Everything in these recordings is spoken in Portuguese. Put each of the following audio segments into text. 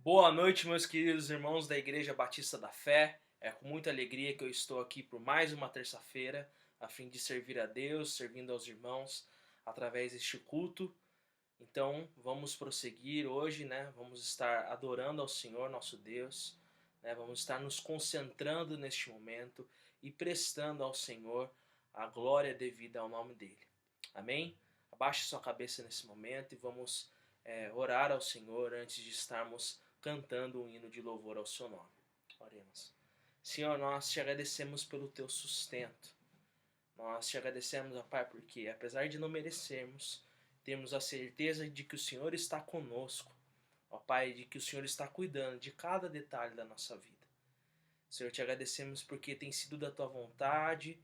Boa noite, meus queridos irmãos da Igreja Batista da Fé. É com muita alegria que eu estou aqui por mais uma terça-feira, a fim de servir a Deus, servindo aos irmãos através deste culto. Então, vamos prosseguir hoje, Vamos estar adorando ao Senhor, nosso Deus, Vamos estar nos concentrando neste momento e prestando ao Senhor a glória devida ao nome dele. Amém? Abaixe sua cabeça nesse momento e vamos orar ao Senhor antes de estarmos cantando um hino de louvor ao seu nome. Oremos. Senhor, nós te agradecemos pelo teu sustento. Nós te agradecemos, ó Pai, porque apesar de não merecermos, temos a certeza de que o Senhor está conosco, ó Pai, de que o Senhor está cuidando de cada detalhe da nossa vida. Senhor, te agradecemos porque tem sido da tua vontade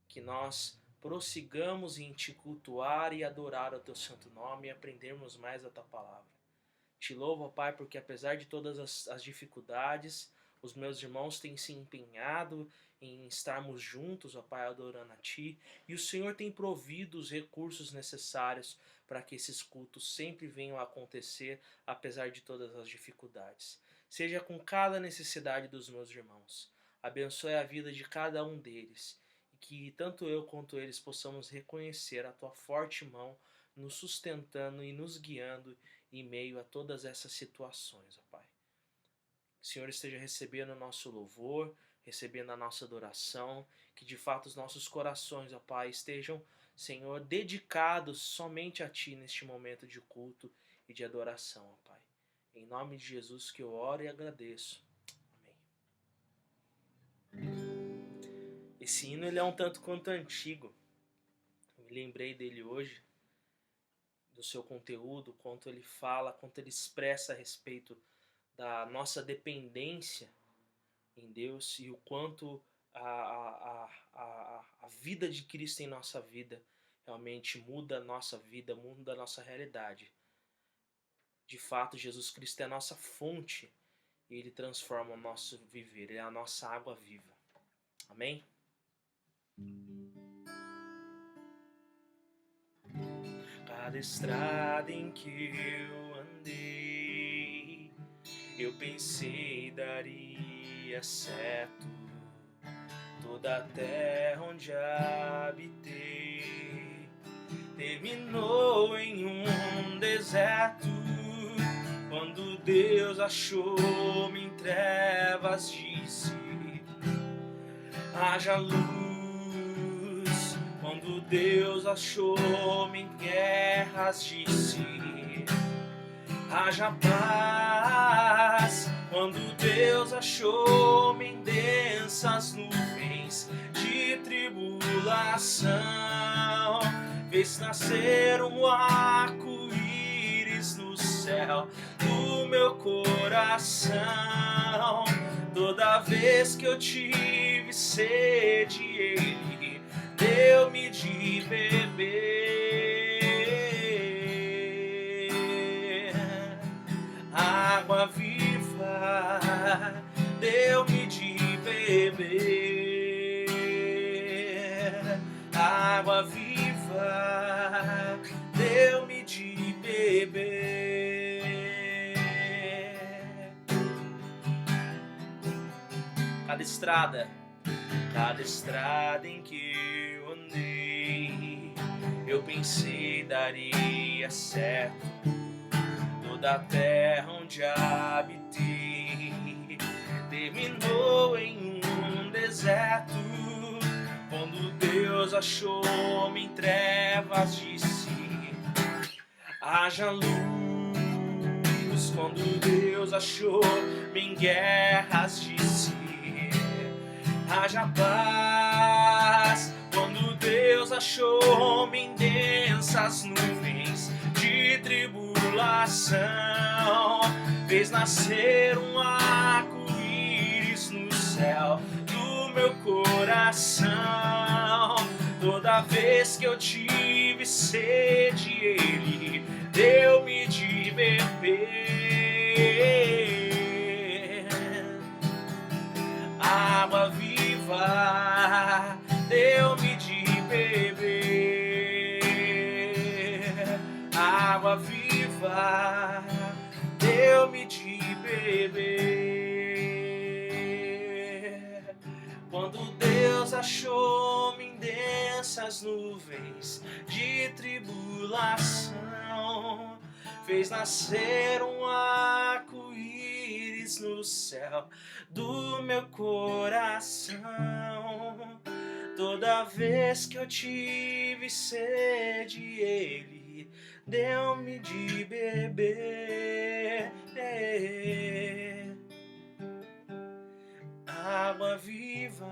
que nós prossigamos em te cultuar e adorar o teu santo nome e aprendermos mais a tua palavra. Te louvo, ó Pai, porque apesar de todas as dificuldades, os meus irmãos têm se empenhado em estarmos juntos, ó Pai, adorando a Ti. E o Senhor tem provido os recursos necessários para que esses cultos sempre venham a acontecer, apesar de todas as dificuldades. Seja com cada necessidade dos meus irmãos. Abençoe a vida de cada um deles. E que tanto eu quanto eles possamos reconhecer a Tua forte mão nos sustentando e nos guiando em meio a todas essas situações, ó Pai. Que o Senhor esteja recebendo o nosso louvor, recebendo a nossa adoração, que de fato os nossos corações, ó Pai, estejam, Senhor, dedicados somente a Ti neste momento de culto e de adoração, ó Pai. Em nome de Jesus que eu oro e agradeço. Amém. Esse hino ele é um tanto quanto antigo. Eu me lembrei dele hoje, do seu conteúdo, quanto ele fala, quanto ele expressa a respeito da nossa dependência em Deus e o quanto a vida de Cristo em nossa vida realmente muda a nossa vida, muda a nossa realidade. De fato, Jesus Cristo é a nossa fonte e Ele transforma o nosso viver, Ele é a nossa água viva. Amém? Cada estrada em que eu andei, eu pensei daria certo. Toda a terra onde habitei terminou em um deserto. Quando Deus achou-me em trevas, disse: haja luz. Quando Deus achou-me em guerras, disse: haja paz. Quando Deus achou-me em densas nuvens de tribulação, fez nascer um arco-íris no céu do meu coração. Toda vez que eu tive sede, Ele deu-me de beber. Água viva, deu-me de beber. Água viva, deu-me de beber. Cada estrada em que eu andei, eu pensei daria certo. Toda a terra onde habitei terminou em um deserto. Quando Deus achou-me em trevas, disse: haja luz. Quando Deus achou-me em guerras, disse: haja paz. Quando Deus achou-me em densas nuvens de tribulação, fez nascer um arco-íris no céu do meu coração. Toda vez que eu tive sede, Ele deu-me de beber. Água viva, deu-me de beber. Água viva, deu-me de beber. vez de tribulação, fez nascer um arco-íris no céu do meu coração. Toda vez que eu tive sede, Ele deu-me de beber. Água viva,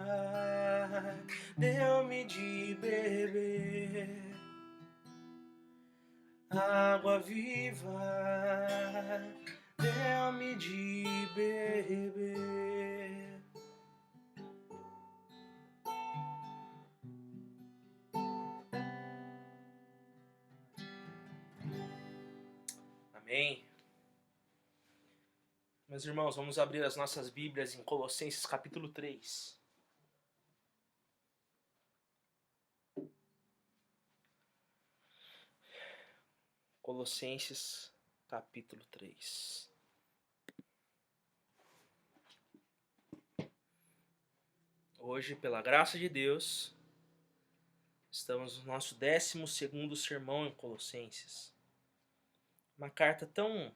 deu-me de beber. Água viva, deu-me de beber. Amém. Meus irmãos, vamos abrir as nossas Bíblias em Colossenses capítulo 3. Colossenses capítulo 3. Hoje, pela graça de Deus, estamos no nosso 12º sermão em Colossenses. Uma carta tão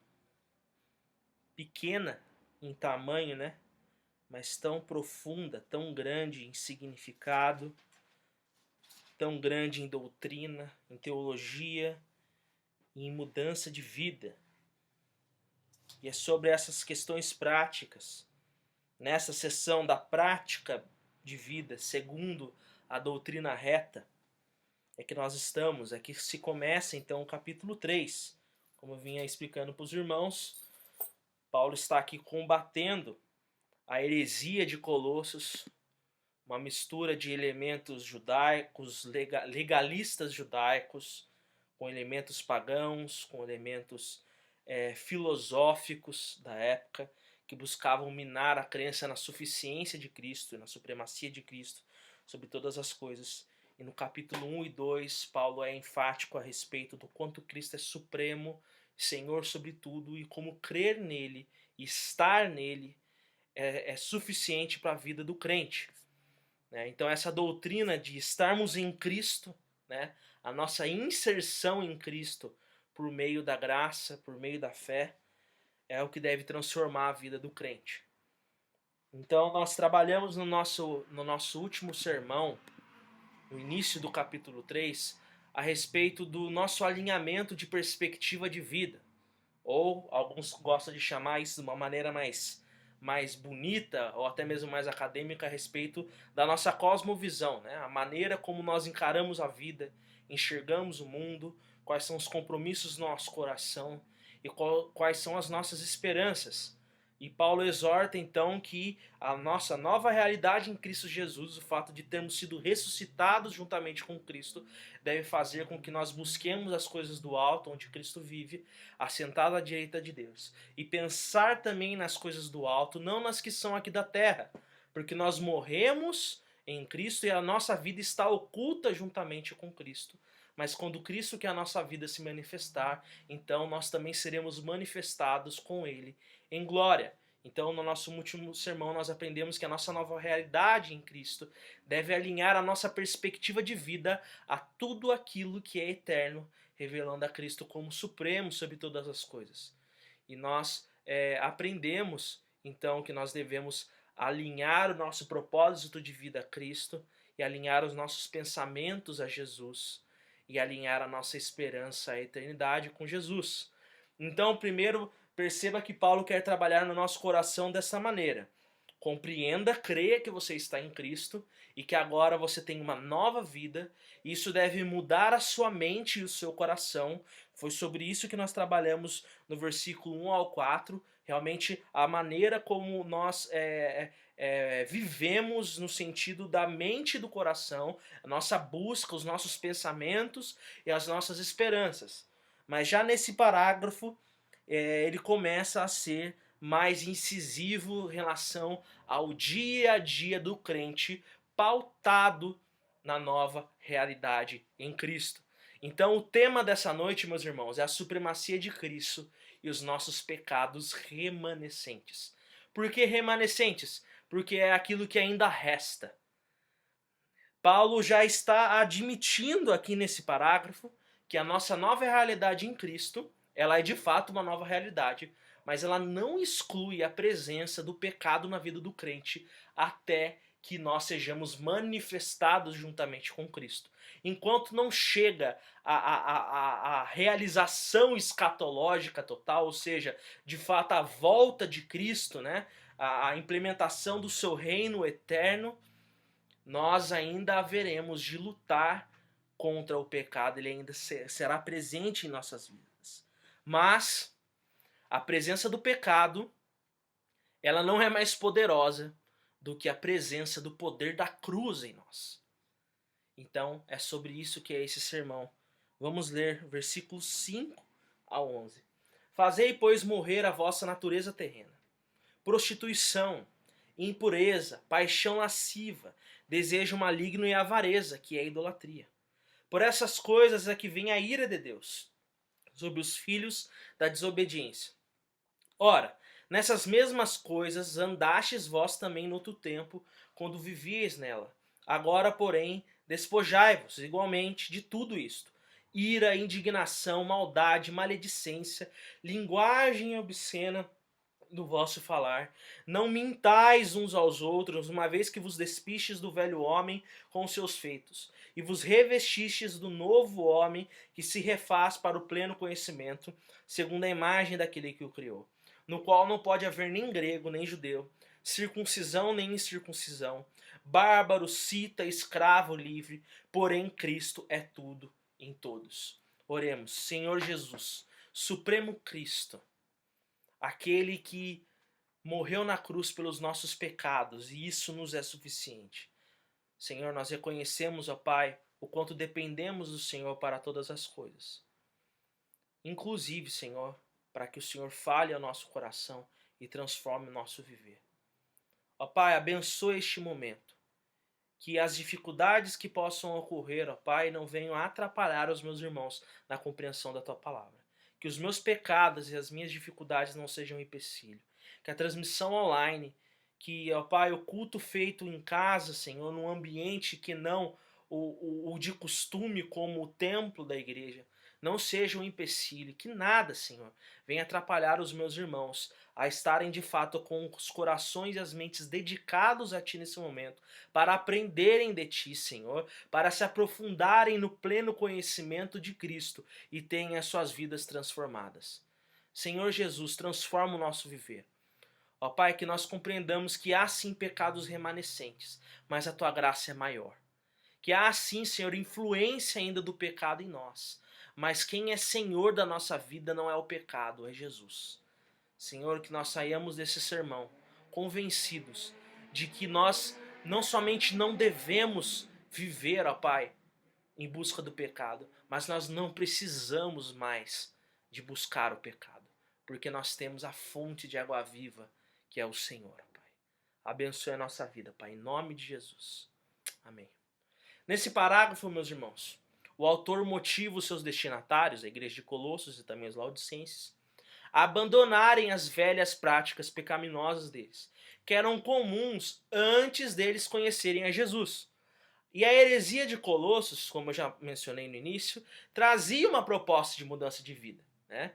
pequena em tamanho, né? Mas tão profunda, tão grande em significado, tão grande em doutrina, em teologia e em mudança de vida. E é sobre essas questões práticas, nessa sessão da prática de vida, segundo a doutrina reta, é que nós estamos, é que se começa então o capítulo 3. Como eu vinha explicando para os irmãos, Paulo está aqui combatendo a heresia de Colossos, uma mistura de elementos judaicos, legalistas judaicos, com elementos pagãos, com elementos filosóficos da época, que buscavam minar a crença na suficiência de Cristo, na supremacia de Cristo sobre todas as coisas. E no capítulo 1 e 2, Paulo é enfático a respeito do quanto Cristo é supremo, Senhor sobre tudo, e como crer nele e estar nele é suficiente para a vida do crente. Então essa doutrina de estarmos em Cristo, né, a nossa inserção em Cristo por meio da graça, por meio da fé, é o que deve transformar a vida do crente. Então nós trabalhamos no nosso último sermão, no início do capítulo 3, a respeito do nosso alinhamento de perspectiva de vida. Ou alguns gostam de chamar isso de uma maneira mais bonita, ou até mesmo mais acadêmica, a respeito da nossa cosmovisão, né? A maneira como nós encaramos a vida, enxergamos o mundo, quais são os compromissos do nosso coração e quais são as nossas esperanças. E Paulo exorta então que a nossa nova realidade em Cristo Jesus, o fato de termos sido ressuscitados juntamente com Cristo, deve fazer com que nós busquemos as coisas do alto, onde Cristo vive, assentado à direita de Deus. E pensar também nas coisas do alto, não nas que são aqui da terra, porque nós morremos em Cristo e a nossa vida está oculta juntamente com Cristo. Mas quando Cristo, que é a nossa vida, se manifestar, então nós também seremos manifestados com Ele em glória. Então, no nosso último sermão, nós aprendemos que a nossa nova realidade em Cristo deve alinhar a nossa perspectiva de vida a tudo aquilo que é eterno, revelando a Cristo como supremo sobre todas as coisas. E nós aprendemos, então, que nós devemos alinhar o nosso propósito de vida a Cristo e alinhar os nossos pensamentos a Jesus e alinhar a nossa esperança à eternidade com Jesus. Então, primeiro, perceba que Paulo quer trabalhar no nosso coração dessa maneira. Compreenda, creia que você está em Cristo e que agora você tem uma nova vida. Isso deve mudar a sua mente e o seu coração. Foi sobre isso que nós trabalhamos no versículo 1 ao 4. Realmente a maneira como nós vivemos no sentido da mente e do coração, a nossa busca, os nossos pensamentos e as nossas esperanças. Mas já nesse parágrafo, ele começa a ser mais incisivo em relação ao dia a dia do crente, pautado na nova realidade em Cristo. Então o tema dessa noite, meus irmãos, é a supremacia de Cristo e os nossos pecados remanescentes. Por que remanescentes? Porque é aquilo que ainda resta. Paulo já está admitindo aqui nesse parágrafo que a nossa nova realidade em Cristo, ela é de fato uma nova realidade, mas ela não exclui a presença do pecado na vida do crente até que nós sejamos manifestados juntamente com Cristo. Enquanto não chega a realização escatológica total, ou seja, de fato a volta de Cristo, né? A implementação do seu reino eterno, nós ainda haveremos de lutar contra o pecado, ele ainda será presente em nossas vidas. Mas a presença do pecado, ela não é mais poderosa do que a presença do poder da cruz em nós. Então, é sobre isso que é esse sermão. Vamos ler versículos 5 a 11. Fazei, pois, morrer a vossa natureza terrena: prostituição, impureza, paixão lasciva, desejo maligno e avareza, que é idolatria. Por essas coisas é que vem a ira de Deus sobre os filhos da desobediência. Ora, nessas mesmas coisas andastes vós também no outro tempo, quando vivíeis nela. Agora, porém, despojai-vos igualmente de tudo isto: ira, indignação, maldade, maledicência, linguagem obscena do vosso falar. Não mintais uns aos outros, uma vez que vos despistes do velho homem com os seus feitos, e vos revestistes do novo homem, que se refaz para o pleno conhecimento, segundo a imagem daquele que o criou, no qual não pode haver nem grego, nem judeu, circuncisão nem incircuncisão, bárbaro, cita, escravo, livre, porém Cristo é tudo em todos. Oremos. Senhor Jesus, Supremo Cristo, aquele que morreu na cruz pelos nossos pecados, e isso nos é suficiente. Senhor, nós reconhecemos, ó Pai, o quanto dependemos do Senhor para todas as coisas. Inclusive, Senhor, para que o Senhor fale ao nosso coração e transforme o nosso viver. Ó Pai, abençoe este momento. Que as dificuldades que possam ocorrer, ó Pai, não venham a atrapalhar os meus irmãos na compreensão da Tua palavra. Que os meus pecados e as minhas dificuldades não sejam um empecilho. Que a transmissão online, que, ó Pai, o culto feito em casa, Senhor, num ambiente que não o de costume, como o templo da igreja, não seja um empecilho. Que nada, Senhor, venha atrapalhar os meus irmãos a estarem de fato com os corações e as mentes dedicados a Ti nesse momento, para aprenderem de Ti, Senhor, para se aprofundarem no pleno conhecimento de Cristo e terem as suas vidas transformadas. Senhor Jesus, transforma o nosso viver. Ó Pai, que nós compreendamos que há sim pecados remanescentes, mas a Tua graça é maior. Que há sim, Senhor, influência ainda do pecado em nós, mas quem é Senhor da nossa vida não é o pecado, é Jesus. Senhor, que nós saiamos desse sermão convencidos de que nós não somente não devemos viver, ó Pai, em busca do pecado, mas nós não precisamos mais de buscar o pecado, porque nós temos a fonte de água viva, que é o Senhor, Pai. Abençoe a nossa vida, Pai, em nome de Jesus. Amém. Nesse parágrafo, meus irmãos, o autor motiva os seus destinatários, a igreja de Colossos e também os laodicenses, a abandonarem as velhas práticas pecaminosas deles, que eram comuns antes deles conhecerem a Jesus. E a heresia de Colossos, como eu já mencionei no início, trazia uma proposta de mudança de vida, né?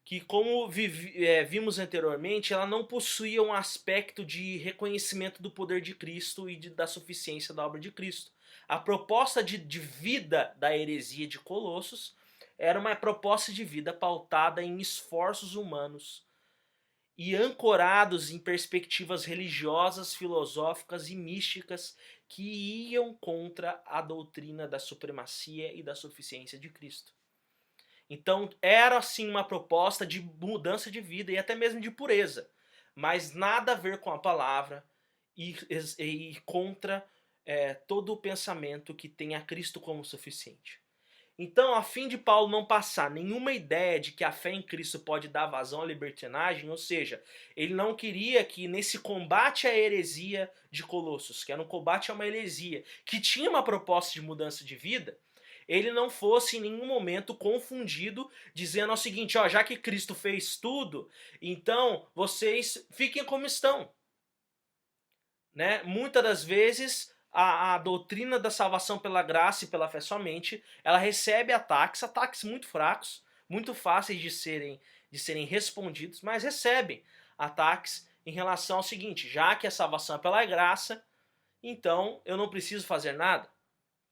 Que, como vimos anteriormente, ela não possuía um aspecto de reconhecimento do poder de Cristo e da suficiência da obra de Cristo. A proposta de vida da heresia de Colossos era uma proposta de vida pautada em esforços humanos e ancorados em perspectivas religiosas, filosóficas e místicas que iam contra a doutrina da supremacia e da suficiência de Cristo. Então era assim uma proposta de mudança de vida e até mesmo de pureza, mas nada a ver com a palavra e contra todo o pensamento que tem a Cristo como suficiente. Então, a fim de Paulo não passar nenhuma ideia de que a fé em Cristo pode dar vazão à libertinagem, ou seja, ele não queria que nesse combate à heresia de Colossos, que era um combate a uma heresia, que tinha uma proposta de mudança de vida, ele não fosse em nenhum momento confundido, dizendo o seguinte, ó, já que Cristo fez tudo, então vocês fiquem como estão. Né? Muitas das vezes a doutrina da salvação pela graça e pela fé somente, ela recebe ataques muito fracos, muito fáceis de serem respondidos, mas recebem ataques em relação ao seguinte: já que a salvação é pela graça, então eu não preciso fazer nada,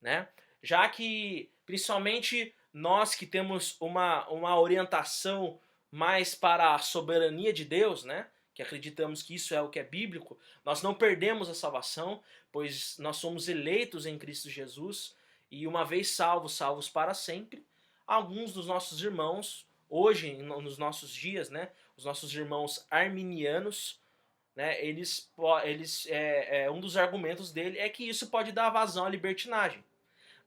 né? Já que, principalmente nós que temos uma orientação mais para a soberania de Deus, né? Que acreditamos que isso é o que é bíblico, nós não perdemos a salvação, pois nós somos eleitos em Cristo Jesus e uma vez salvos, salvos para sempre. Alguns dos nossos irmãos, hoje, nos nossos dias, né? Os nossos irmãos arminianos, né? Um dos argumentos dele é que isso pode dar vazão à libertinagem.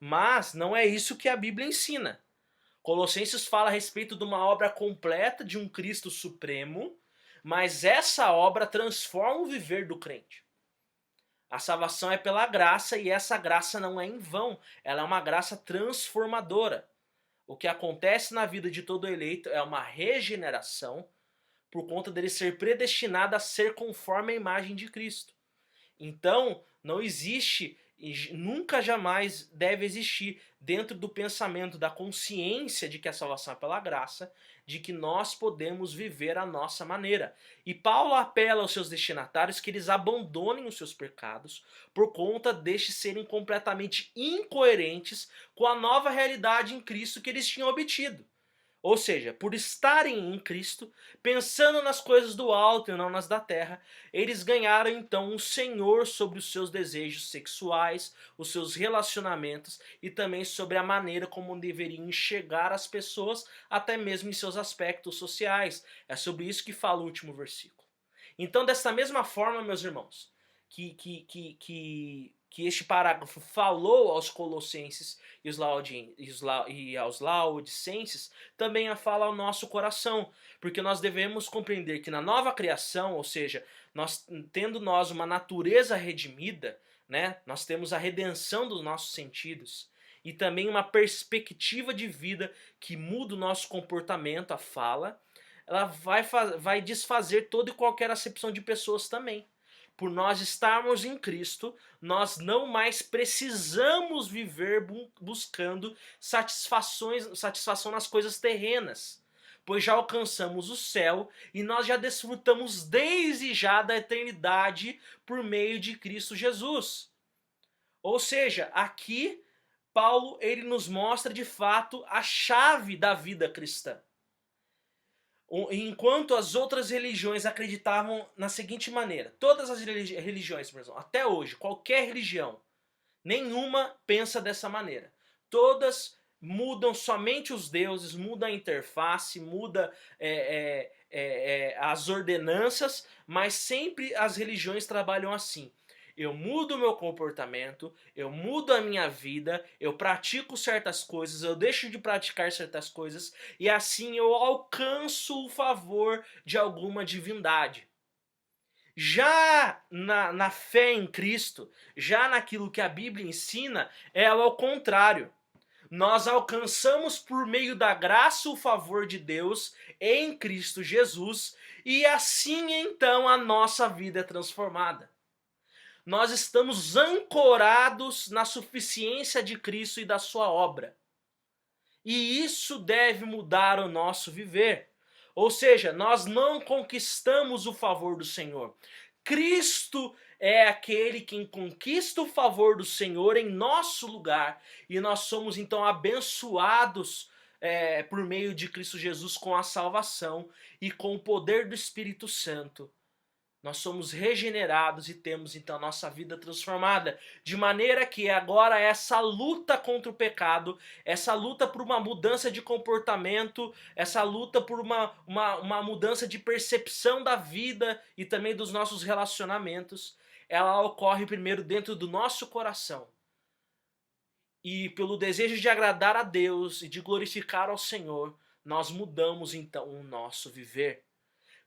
Mas não é isso que a Bíblia ensina. Colossenses fala a respeito de uma obra completa de um Cristo supremo, mas essa obra transforma o viver do crente. A salvação é pela graça e essa graça não é em vão, ela é uma graça transformadora. O que acontece na vida de todo eleito é uma regeneração por conta dele ser predestinado a ser conforme a imagem de Cristo. Então, não existe e nunca jamais deve existir dentro do pensamento, da consciência de que a salvação é pela graça, de que nós podemos viver a nossa maneira. E Paulo apela aos seus destinatários que eles abandonem os seus pecados por conta destes serem completamente incoerentes com a nova realidade em Cristo que eles tinham obtido. Ou seja, por estarem em Cristo, pensando nas coisas do alto e não nas da terra, eles ganharam então um senhor sobre os seus desejos sexuais, os seus relacionamentos e também sobre a maneira como deveriam enxergar as pessoas, até mesmo em seus aspectos sociais. É sobre isso que fala o último versículo. Então, dessa mesma forma, meus irmãos, que este parágrafo falou aos colossenses e aos laodicenses, também a fala ao nosso coração, porque nós devemos compreender que na nova criação, ou seja, tendo nós uma natureza redimida, né, nós temos a redenção dos nossos sentidos e também uma perspectiva de vida que muda o nosso comportamento, a fala, ela vai desfazer toda e qualquer acepção de pessoas também. Por nós estarmos em Cristo, nós não mais precisamos viver buscando satisfação nas coisas terrenas, pois já alcançamos o céu e nós já desfrutamos desde já da eternidade por meio de Cristo Jesus. Ou seja, aqui Paulo ele nos mostra de fato a chave da vida cristã. Enquanto as outras religiões acreditavam na seguinte maneira, todas as religiões, por exemplo, até hoje, qualquer religião, nenhuma pensa dessa maneira. Todas mudam somente os deuses, muda a interface, muda as ordenanças, mas sempre as religiões trabalham assim. Eu mudo o meu comportamento, eu mudo a minha vida, eu pratico certas coisas, eu deixo de praticar certas coisas e assim eu alcanço o favor de alguma divindade. Já na fé em Cristo, já naquilo que a Bíblia ensina, é ao contrário. Nós alcançamos por meio da graça o favor de Deus em Cristo Jesus e assim então a nossa vida é transformada. Nós estamos ancorados na suficiência de Cristo e da sua obra. E isso deve mudar o nosso viver. Ou seja, nós não conquistamos o favor do Senhor. Cristo é aquele quem conquista o favor do Senhor em nosso lugar. E nós somos então abençoados por meio de Cristo Jesus com a salvação e com o poder do Espírito Santo. Nós somos regenerados e temos então a nossa vida transformada. De maneira que agora essa luta contra o pecado, essa luta por uma mudança de comportamento, essa luta por uma mudança de percepção da vida e também dos nossos relacionamentos, ela ocorre primeiro dentro do nosso coração. E pelo desejo de agradar a Deus e de glorificar ao Senhor, nós mudamos então o nosso viver.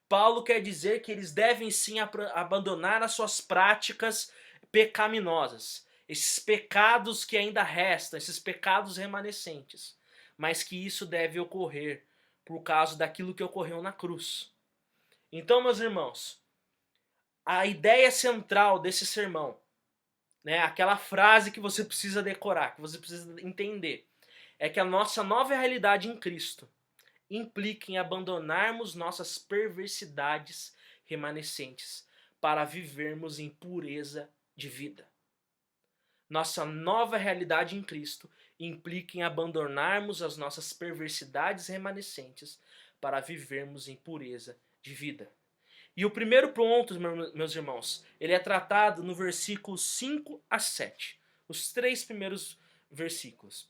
Paulo quer dizer que eles devem sim abandonar as suas práticas pecaminosas, esses pecados que ainda restam, esses pecados remanescentes, mas que isso deve ocorrer por causa daquilo que ocorreu na cruz. Então, meus irmãos, a ideia central desse sermão né? Aquela frase que você precisa decorar, que você precisa entender, é que a nossa nova realidade em Cristo implica em abandonarmos nossas perversidades remanescentes para vivermos em pureza de vida. Nossa nova realidade em Cristo implica em abandonarmos as nossas perversidades remanescentes para vivermos em pureza de vida. E o primeiro ponto, meus irmãos, ele é tratado no versículo 5 a 7. Os 3 primeiros versículos.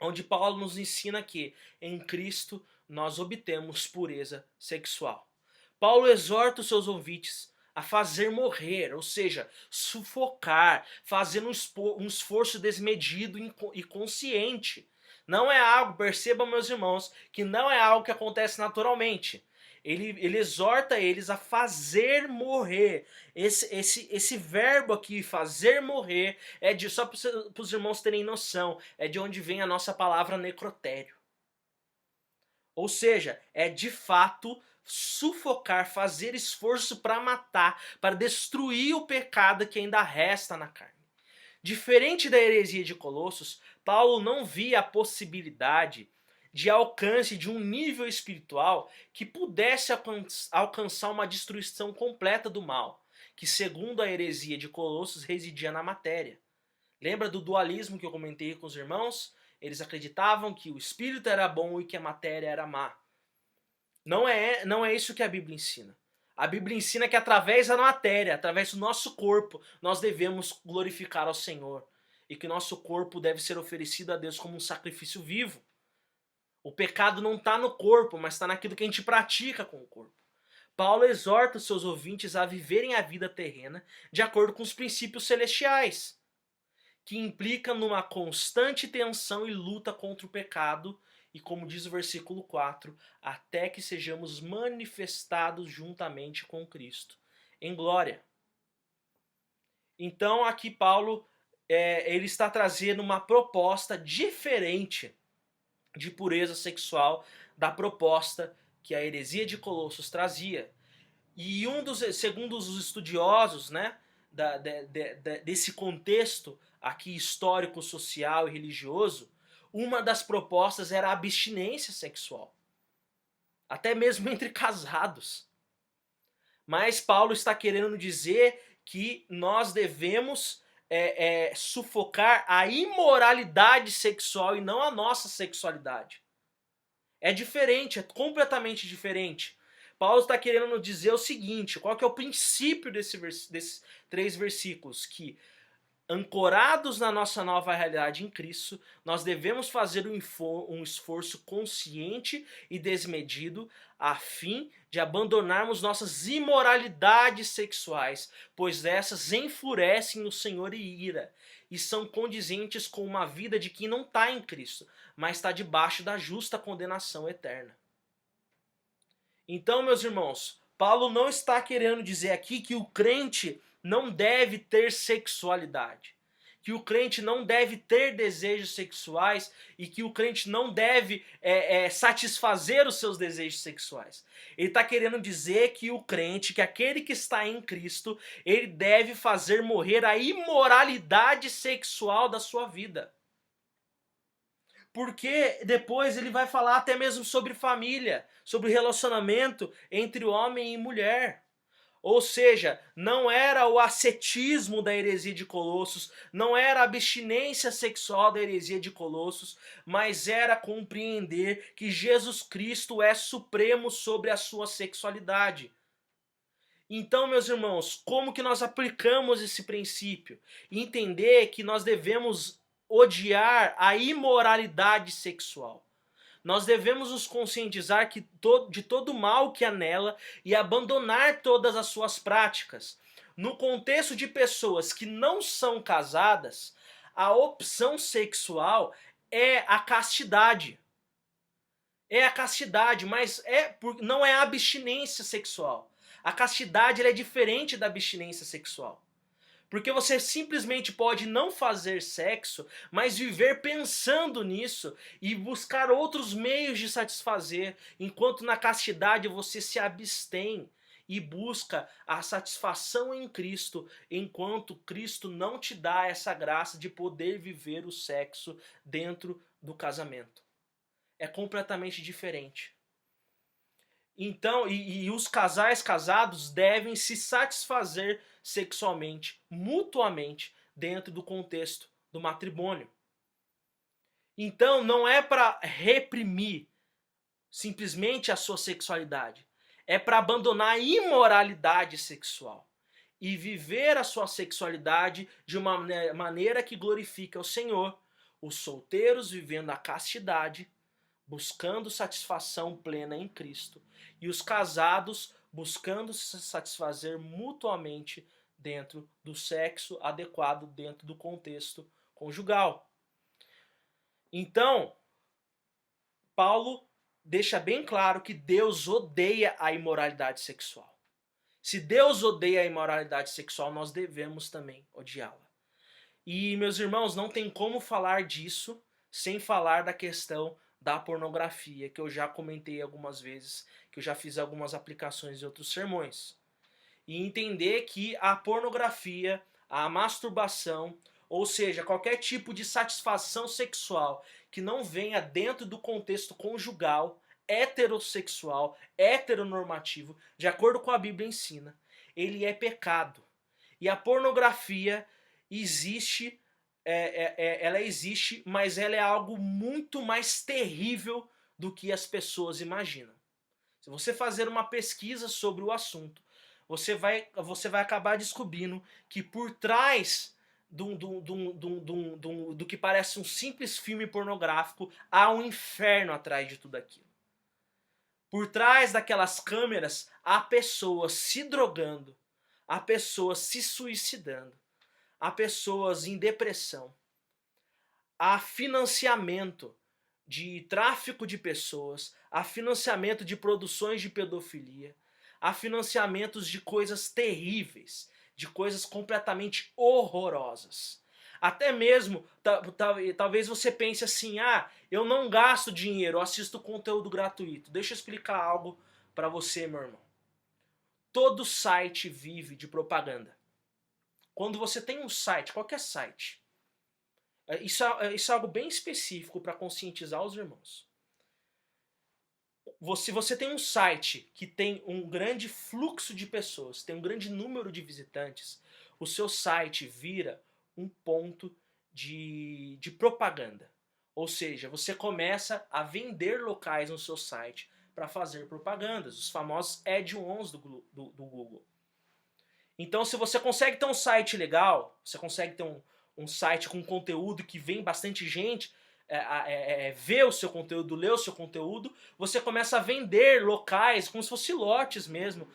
Onde Paulo nos ensina que em Cristo nós obtemos pureza sexual. Paulo exorta os seus ouvintes a fazer morrer, ou seja, sufocar, fazendo um esforço desmedido e consciente. Não é algo, percebam meus irmãos, que não é algo que acontece naturalmente. Ele exorta eles a fazer morrer. Esse verbo aqui, fazer morrer, só para os irmãos terem noção, é de onde vem a nossa palavra necrotério. Ou seja, é de fato sufocar, fazer esforço para matar, para destruir o pecado que ainda resta na carne. Diferente da heresia de Colossos, Paulo não via a possibilidade de alcance de um nível espiritual que pudesse alcançar uma destruição completa do mal, que segundo a heresia de Colossos residia na matéria. Lembra do dualismo que eu comentei com os irmãos? Eles acreditavam que o espírito era bom e que a matéria era má. Não é isso que a Bíblia ensina. A Bíblia ensina que através da matéria, através do nosso corpo, nós devemos glorificar ao Senhor. E que nosso corpo deve ser oferecido a Deus como um sacrifício vivo. O pecado não está no corpo, mas está naquilo que a gente pratica com o corpo. Paulo exorta os seus ouvintes a viverem a vida terrena de acordo com os princípios celestiais, que implica numa constante tensão e luta contra o pecado, e como diz o versículo 4, até que sejamos manifestados juntamente com Cristo, em glória. Então aqui Paulo ele está trazendo uma proposta diferente de pureza sexual da proposta que a heresia de Colossos trazia. E segundo os estudiosos, né, desse contexto aqui histórico, social e religioso, uma das propostas era a abstinência sexual. Até mesmo entre casados. Mas Paulo está querendo dizer que nós devemos sufocar a imoralidade sexual e não a nossa sexualidade. É diferente, é completamente diferente. Paulo está querendo nos dizer o seguinte, qual que é o princípio desses 3 versículos? Que, ancorados na nossa nova realidade em Cristo, nós devemos fazer um esforço consciente e desmedido a fim de abandonarmos nossas imoralidades sexuais, pois essas enfurecem o Senhor e ira, e são condizentes com uma vida de quem não está em Cristo, mas está debaixo da justa condenação eterna. Então, meus irmãos, Paulo não está querendo dizer aqui que o crente não deve ter sexualidade, que o crente não deve ter desejos sexuais e que o crente não deve satisfazer os seus desejos sexuais. Ele está querendo dizer que o crente, que aquele que está em Cristo, ele deve fazer morrer a imoralidade sexual da sua vida. Porque depois ele vai falar até mesmo sobre família, sobre relacionamento entre homem e mulher. Ou seja, não era o ascetismo da heresia de Colossos, não era a abstinência sexual da heresia de Colossos, mas era compreender que Jesus Cristo é supremo sobre a sua sexualidade. Então, meus irmãos, como que nós aplicamos esse princípio? Entender que nós devemos odiar a imoralidade sexual. Nós devemos nos conscientizar de todo o mal que há nela e abandonar todas as suas práticas. No contexto de pessoas que não são casadas, a opção sexual é a castidade. É a castidade, mas não é a abstinência sexual. A castidade é diferente da abstinência sexual. Porque você simplesmente pode não fazer sexo, mas viver pensando nisso e buscar outros meios de satisfazer, enquanto na castidade você se abstém e busca a satisfação em Cristo, enquanto Cristo não te dá essa graça de poder viver o sexo dentro do casamento. É completamente diferente. Então, e os casais casados devem se satisfazer sexualmente, mutuamente, dentro do contexto do matrimônio. Então, não é para reprimir simplesmente a sua sexualidade. É para abandonar a imoralidade sexual e viver a sua sexualidade de uma maneira que glorifique ao Senhor. Os solteiros vivendo a castidade, buscando satisfação plena em Cristo, e os casados buscando se satisfazer mutuamente dentro do sexo adequado, dentro do contexto conjugal. Então, Paulo deixa bem claro que Deus odeia a imoralidade sexual. Se Deus odeia a imoralidade sexual, nós devemos também odiá-la. E, meus irmãos, não tem como falar disso sem falar da questão da pornografia, que eu já comentei algumas vezes, que eu já fiz algumas aplicações em outros sermões. E entender que a pornografia, a masturbação, ou seja, qualquer tipo de satisfação sexual que não venha dentro do contexto conjugal, heterossexual, heteronormativo, de acordo com a Bíblia ensina, ele é pecado. E a pornografia existe, ela existe, mas ela é algo muito mais terrível do que as pessoas imaginam. Se você fazer uma pesquisa sobre o assunto, você vai acabar descobrindo que por trás do que parece um simples filme pornográfico, há um inferno atrás de tudo aquilo. Por trás daquelas câmeras, há pessoas se drogando, há pessoas se suicidando, há pessoas em depressão, há financiamento de tráfico de pessoas, há financiamento de produções de pedofilia, há financiamentos de coisas terríveis, de coisas completamente horrorosas. Até mesmo, talvez você pense assim, eu não gasto dinheiro, eu assisto conteúdo gratuito. Deixa eu explicar algo para você, meu irmão. Todo site vive de propaganda. Quando você tem um site, qualquer site, isso é algo bem específico para conscientizar os irmãos. Se você tem um site que tem um grande fluxo de pessoas, tem um grande número de visitantes, o seu site vira um ponto de propaganda. Ou seja, você começa a vender locais no seu site para fazer propagandas, os famosos AdOns do Google. Então, se você consegue ter um site legal, você consegue ter um site com conteúdo que vem bastante gente ver o seu conteúdo, ler o seu conteúdo, você começa a vender locais, como se fossem lotes mesmo,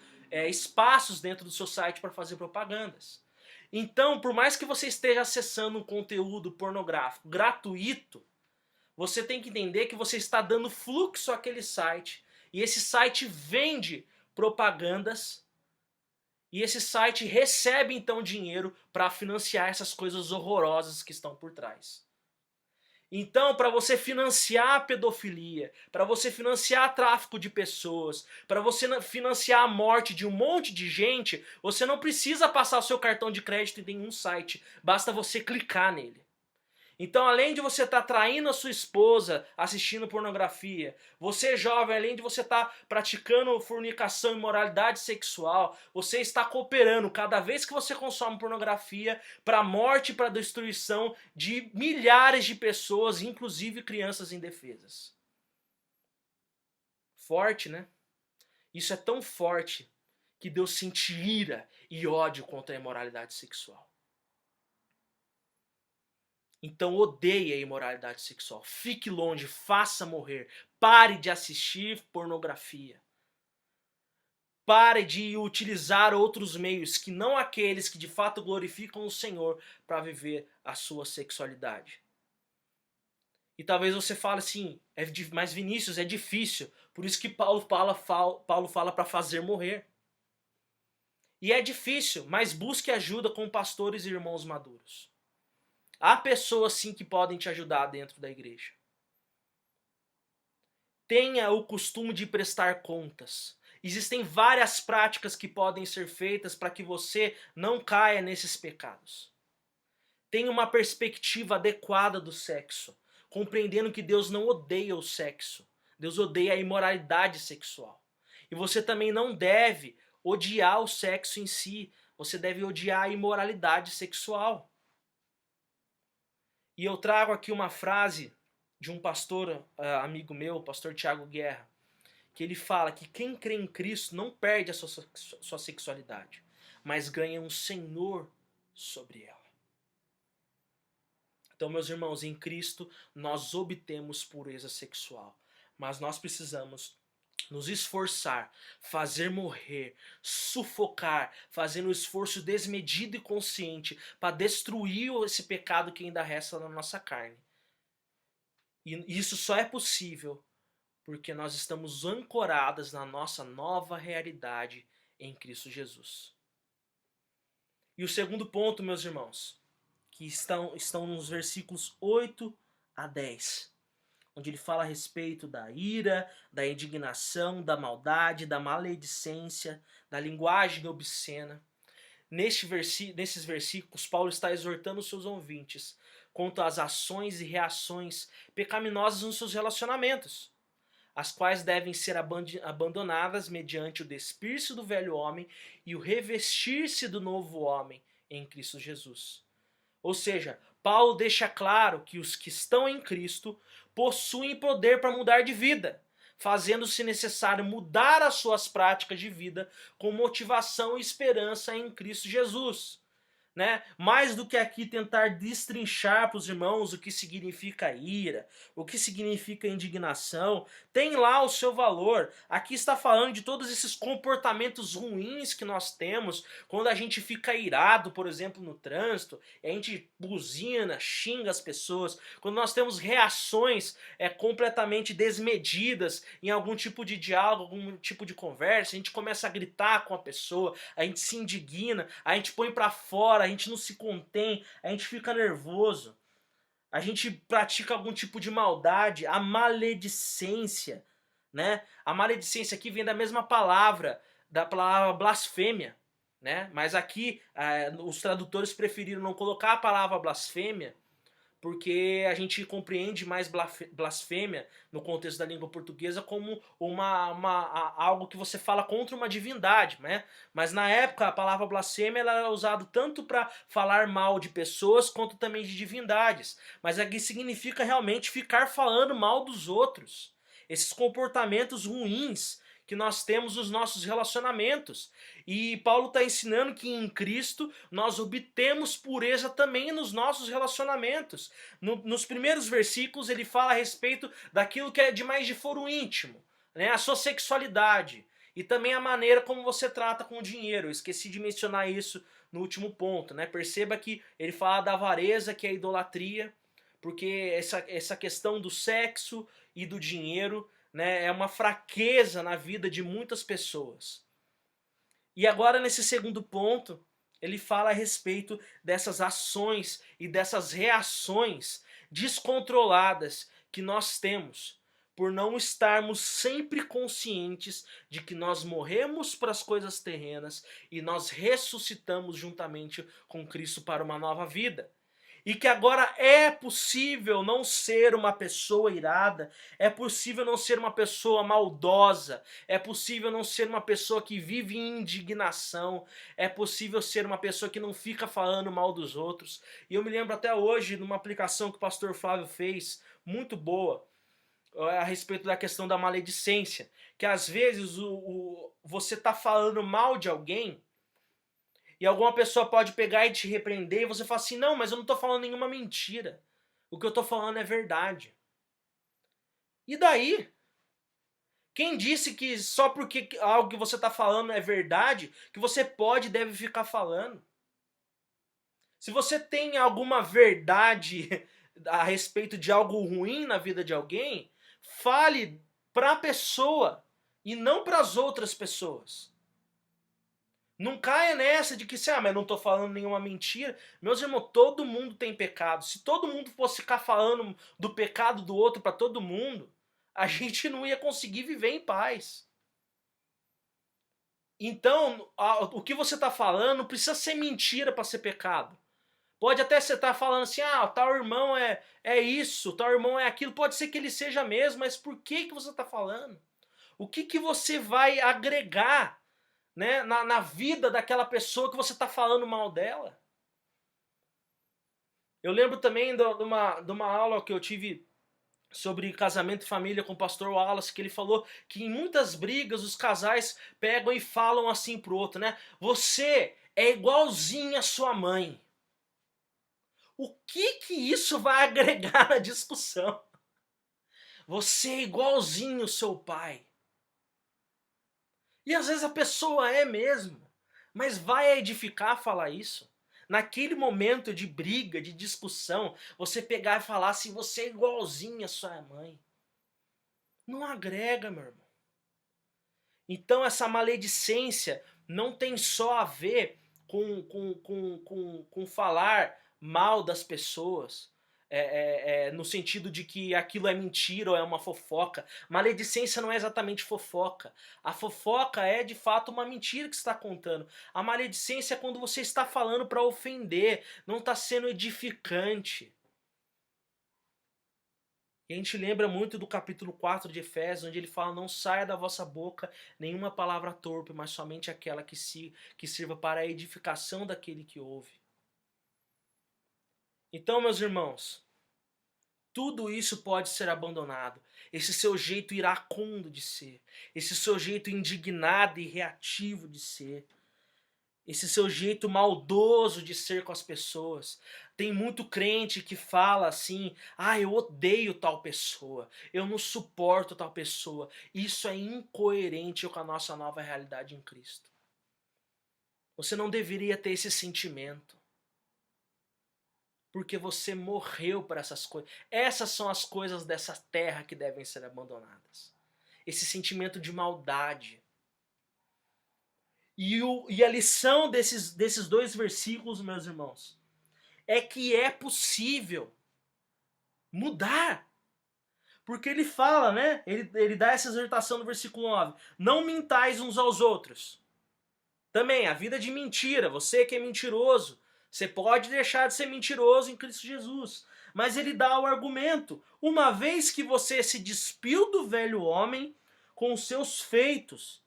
espaços dentro do seu site para fazer propagandas. Então, por mais que você esteja acessando um conteúdo pornográfico gratuito, você tem que entender que você está dando fluxo àquele site, e esse site vende propagandas, e esse site recebe então dinheiro para financiar essas coisas horrorosas que estão por trás. Então, para você financiar a pedofilia, para você financiar tráfico de pessoas, para você financiar a morte de um monte de gente, você não precisa passar o seu cartão de crédito em nenhum site, basta você clicar nele. Então, além de você estar traindo a sua esposa assistindo pornografia, você jovem, além de você estar praticando fornicação e imoralidade sexual, você está cooperando cada vez que você consome pornografia para a morte e para a destruição de milhares de pessoas, inclusive crianças indefesas. Forte, né? Isso é tão forte que Deus sente ira e ódio contra a imoralidade sexual. Então odeie a imoralidade sexual. Fique longe, faça morrer. Pare de assistir pornografia. Pare de utilizar outros meios que não aqueles que de fato glorificam o Senhor para viver a sua sexualidade. E talvez você fale assim, mas Vinícius, é difícil. Por isso que Paulo fala para fazer morrer. E é difícil, mas busque ajuda com pastores e irmãos maduros. Há pessoas sim que podem te ajudar dentro da igreja. Tenha o costume de prestar contas. Existem várias práticas que podem ser feitas para que você não caia nesses pecados. Tenha uma perspectiva adequada do sexo, compreendendo que Deus não odeia o sexo. Deus odeia a imoralidade sexual. E você também não deve odiar o sexo em si, você deve odiar a imoralidade sexual. E eu trago aqui uma frase de um pastor amigo meu, o pastor Tiago Guerra, que ele fala que quem crê em Cristo não perde a sua sexualidade, mas ganha um senhor sobre ela. Então, meus irmãos, em Cristo nós obtemos pureza sexual, mas nós precisamos nos esforçar, fazer morrer, sufocar, fazendo um esforço desmedido e consciente para destruir esse pecado que ainda resta na nossa carne. E isso só é possível porque nós estamos ancoradas na nossa nova realidade em Cristo Jesus. E o segundo ponto, meus irmãos, que estão nos versículos 8 a 10, onde ele fala a respeito da ira, da indignação, da maldade, da maledicência, da linguagem obscena. Nesses versículos, Paulo está exortando os seus ouvintes quanto às ações e reações pecaminosas nos seus relacionamentos, as quais devem ser abandonadas mediante o despir-se do velho homem e o revestir-se do novo homem em Cristo Jesus. Ou seja, Paulo deixa claro que os que estão em Cristo possuem poder para mudar de vida, fazendo-se necessário mudar as suas práticas de vida com motivação e esperança em Cristo Jesus. Né? Mais do que aqui tentar destrinchar para os irmãos o que significa ira, o que significa indignação, tem lá o seu valor. Aqui está falando de todos esses comportamentos ruins que nós temos quando a gente fica irado, por exemplo, no trânsito, a gente buzina, xinga as pessoas, quando nós temos reações completamente desmedidas em algum tipo de diálogo, algum tipo de conversa, a gente começa a gritar com a pessoa, a gente se indigna, a gente põe para fora, a gente não se contém, a gente fica nervoso, a gente pratica algum tipo de maldade, a maledicência, né? A maledicência aqui vem da mesma palavra, da palavra blasfêmia, né? Mas aqui os tradutores preferiram não colocar a palavra blasfêmia, porque a gente compreende mais blasfêmia no contexto da língua portuguesa como algo que você fala contra uma divindade, né? Mas na época a palavra blasfêmia ela era usada tanto para falar mal de pessoas quanto também de divindades. Mas aqui significa realmente ficar falando mal dos outros. Esses comportamentos ruins que nós temos nos nossos relacionamentos. E Paulo está ensinando que em Cristo nós obtemos pureza também nos nossos relacionamentos. Nos primeiros versículos ele fala a respeito daquilo que é de mais de foro íntimo, né? A sua sexualidade e também a maneira como você trata com o dinheiro. Eu esqueci de mencionar isso no último ponto, né? Perceba que ele fala da avareza, que é a idolatria, porque essa questão do sexo e do dinheiro, né, é uma fraqueza na vida de muitas pessoas. E agora nesse segundo ponto, ele fala a respeito dessas ações e dessas reações descontroladas que nós temos por não estarmos sempre conscientes de que nós morremos para as coisas terrenas e nós ressuscitamos juntamente com Cristo para uma nova vida. E que agora é possível não ser uma pessoa irada, é possível não ser uma pessoa maldosa, é possível não ser uma pessoa que vive em indignação, é possível ser uma pessoa que não fica falando mal dos outros. E eu me lembro até hoje de uma aplicação que o pastor Flávio fez, muito boa, a respeito da questão da maledicência, que às vezes você está falando mal de alguém, e alguma pessoa pode pegar e te repreender e você fala assim, não, mas eu não estou falando nenhuma mentira. O que eu estou falando é verdade. E daí? Quem disse que só porque algo que você está falando é verdade, que você pode e deve ficar falando? Se você tem alguma verdade a respeito de algo ruim na vida de alguém, fale para a pessoa e não para as outras pessoas. Não caia nessa de que, mas não estou falando nenhuma mentira. Meus irmãos, todo mundo tem pecado. Se todo mundo fosse ficar falando do pecado do outro para todo mundo, a gente não ia conseguir viver em paz. Então, o que você está falando não precisa ser mentira para ser pecado. Pode até você estar falando assim, tal irmão é isso, tal irmão é aquilo. Pode ser que ele seja mesmo, mas por que você está falando? O que você vai agregar, né, na vida daquela pessoa que você está falando mal dela? Eu lembro também de uma aula que eu tive sobre casamento e família com o pastor Wallace, que ele falou que em muitas brigas os casais pegam e falam assim pro outro, né? Você é igualzinho a sua mãe. O que isso vai agregar na discussão? Você é igualzinho o seu pai. E às vezes a pessoa é mesmo, mas vai edificar falar isso? Naquele momento de briga, de discussão, você pegar e falar assim, você é igualzinho a sua mãe. Não agrega, meu irmão. Então essa maledicência não tem só a ver com falar mal das pessoas, no sentido de que aquilo é mentira ou é uma fofoca. Maledicência não é exatamente fofoca. A fofoca é de fato uma mentira que você está contando. A maledicência é quando você está falando para ofender, não está sendo edificante. E a gente lembra muito do capítulo 4 de Efésios, onde ele fala, não saia da vossa boca nenhuma palavra torpe, mas somente aquela que sirva para a edificação daquele que ouve. Então, meus irmãos, tudo isso pode ser abandonado. Esse seu jeito iracundo de ser, esse seu jeito indignado e reativo de ser, esse seu jeito maldoso de ser com as pessoas. Tem muito crente que fala assim, eu odeio tal pessoa, eu não suporto tal pessoa. Isso é incoerente com a nossa nova realidade em Cristo. Você não deveria ter esse sentimento. Porque você morreu para essas coisas. Essas são as coisas dessa terra que devem ser abandonadas. Esse sentimento de maldade. E a lição desses dois versículos, meus irmãos, é que é possível mudar. Porque ele fala, né? Ele dá essa exortação no versículo 9. Não mintais uns aos outros. Também, a vida de mentira. Você que é mentiroso, você pode deixar de ser mentiroso em Cristo Jesus. Mas ele dá o argumento. Uma vez que você se despiu do velho homem com os seus feitos,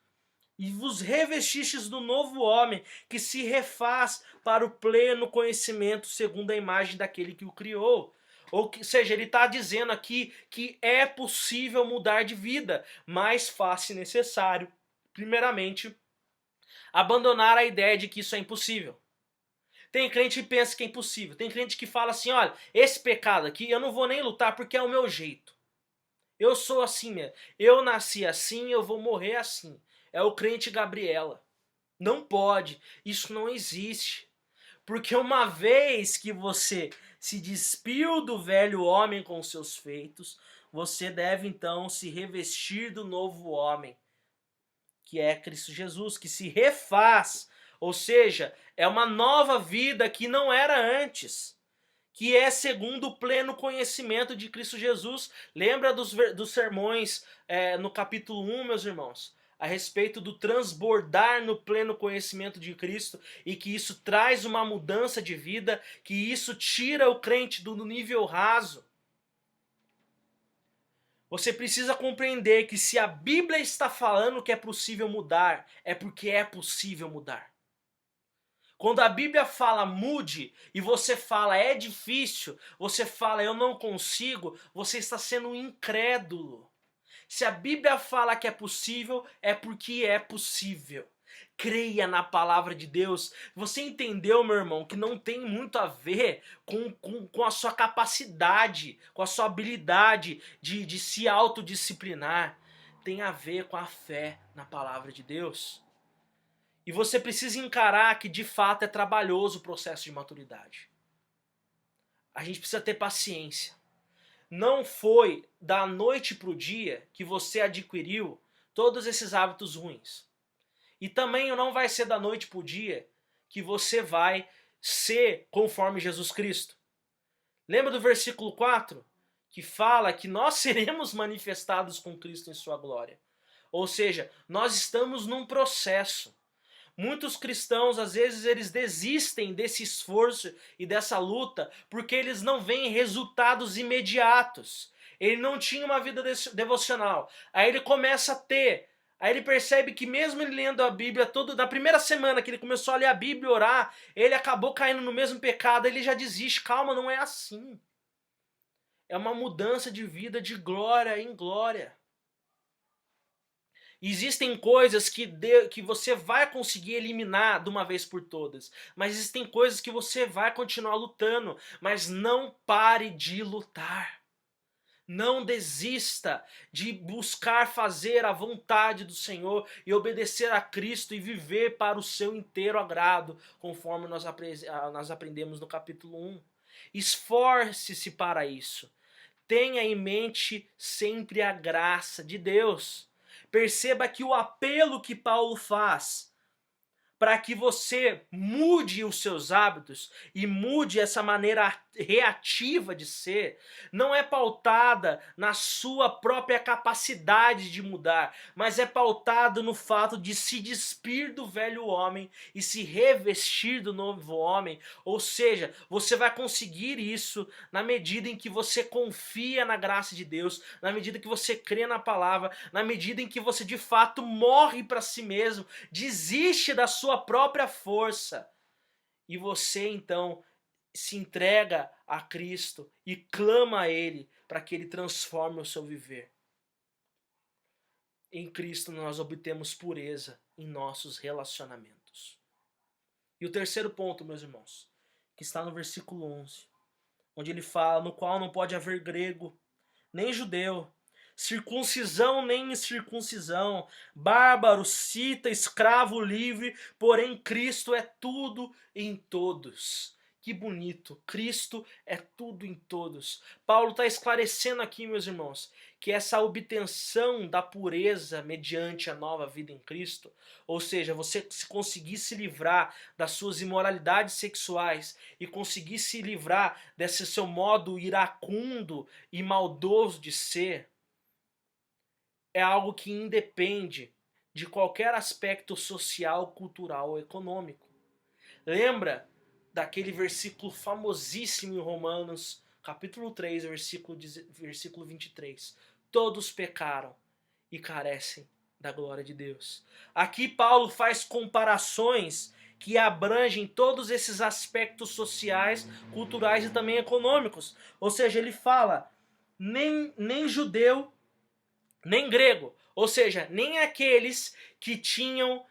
e vos revestistes do novo homem, que se refaz para o pleno conhecimento segundo a imagem daquele que o criou. Ou seja, ele está dizendo aqui que é possível mudar de vida, mas faz-se necessário, primeiramente, abandonar a ideia de que isso é impossível. Tem crente que pensa que é impossível. Tem crente que fala assim, olha, esse pecado aqui eu não vou nem lutar porque é o meu jeito. Eu sou assim mesmo. Eu nasci assim, eu vou morrer assim. É o crente Gabriela. Não pode. Isso não existe. Porque uma vez que você se despiu do velho homem com seus feitos, você deve então se revestir do novo homem, que é Cristo Jesus, que se refaz. Ou seja, é uma nova vida que não era antes, que é segundo o pleno conhecimento de Cristo Jesus. Lembra dos sermões no capítulo 1, meus irmãos? A respeito do transbordar no pleno conhecimento de Cristo e que isso traz uma mudança de vida, que isso tira o crente do nível raso. Você precisa compreender que se a Bíblia está falando que é possível mudar, é porque é possível mudar. Quando a Bíblia fala mude e você fala é difícil, você fala eu não consigo, você está sendo incrédulo. Se a Bíblia fala que é possível, é porque é possível. Creia na palavra de Deus. Você entendeu, meu irmão, que não tem muito a ver com a sua capacidade, com a sua habilidade de se autodisciplinar. Tem a ver com a fé na palavra de Deus. E você precisa encarar que de fato é trabalhoso o processo de maturidade. A gente precisa ter paciência. Não foi da noite para o dia que você adquiriu todos esses hábitos ruins. E também não vai ser da noite para o dia que você vai ser conforme Jesus Cristo. Lembra do versículo 4? Que fala que nós seremos manifestados com Cristo em sua glória. Ou seja, nós estamos num processo. Muitos cristãos, às vezes, eles desistem desse esforço e dessa luta porque eles não veem resultados imediatos. Ele não tinha uma vida devocional. Aí ele começa a ter. Aí ele percebe que mesmo ele lendo a Bíblia todo, na primeira semana que ele começou a ler a Bíblia e orar, ele acabou caindo no mesmo pecado, ele já desiste. Calma, não é assim. É uma mudança de vida de glória em glória. Existem coisas que você vai conseguir eliminar de uma vez por todas, mas existem coisas que você vai continuar lutando, mas não pare de lutar. Não desista de buscar fazer a vontade do Senhor e obedecer a Cristo e viver para o seu inteiro agrado, conforme nós aprendemos no capítulo 1. Esforce-se para isso. Tenha em mente sempre a graça de Deus. Perceba que o apelo que Paulo faz para que você mude os seus hábitos e mude essa maneira reativa de ser, não é pautada na sua própria capacidade de mudar, mas é pautado no fato de se despir do velho homem e se revestir do novo homem. Ou seja, você vai conseguir isso na medida em que você confia na graça de Deus, na medida que você crê na palavra, na medida em que você de fato morre para si mesmo, desiste da sua própria força e você então se entrega a Cristo e clama a Ele para que Ele transforme o seu viver. Em Cristo nós obtemos pureza em nossos relacionamentos. E o terceiro ponto, meus irmãos, que está no versículo 11, onde ele fala: no qual não pode haver grego, nem judeu, circuncisão nem incircuncisão, bárbaro, cita, escravo, livre, porém Cristo é tudo em todos. Que bonito, Cristo é tudo em todos. Paulo está esclarecendo aqui, meus irmãos, que essa obtenção da pureza mediante a nova vida em Cristo, ou seja, você conseguir se livrar das suas imoralidades sexuais e conseguir se livrar desse seu modo iracundo e maldoso de ser, é algo que independe de qualquer aspecto social, cultural ou econômico. Lembra daquele versículo famosíssimo em Romanos, capítulo 3, versículo 23. Todos pecaram e carecem da glória de Deus. Aqui Paulo faz comparações que abrangem todos esses aspectos sociais, culturais e também econômicos. Ou seja, ele fala, nem judeu, nem grego, ou seja, nem aqueles que tinham